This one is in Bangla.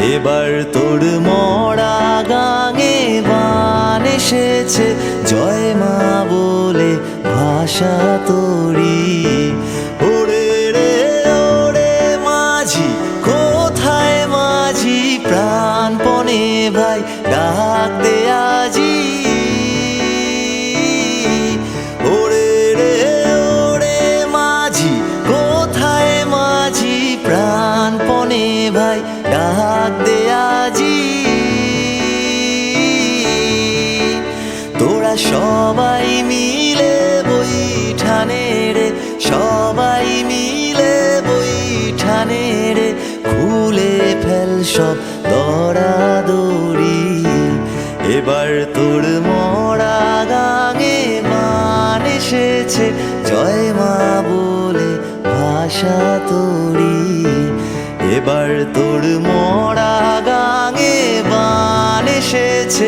এবার তোর মরা গাঙে বান এসেছে, জয় মা বলে ভাষা তোরি। ওরে রে ওরে মাঝি, কোথায় মাঝি, প্রাণপণে ভাই ডাক দে আজি। ওরে রে ওরে মাঝি, কোথায় মাঝি, প্রাণপণে ভাই ডাক দে আজি। তোরা সবাই মিলে বৈঠানে রে, সবাই মিলে বৈঠানে রে, খুলে ফেল সব দরাদরি। এবার তোর মরা গাঙে মান এসেছে, জয় মা বলে ভাষা তোরি। এবার তোর মরা গাঙে বান এসেছে,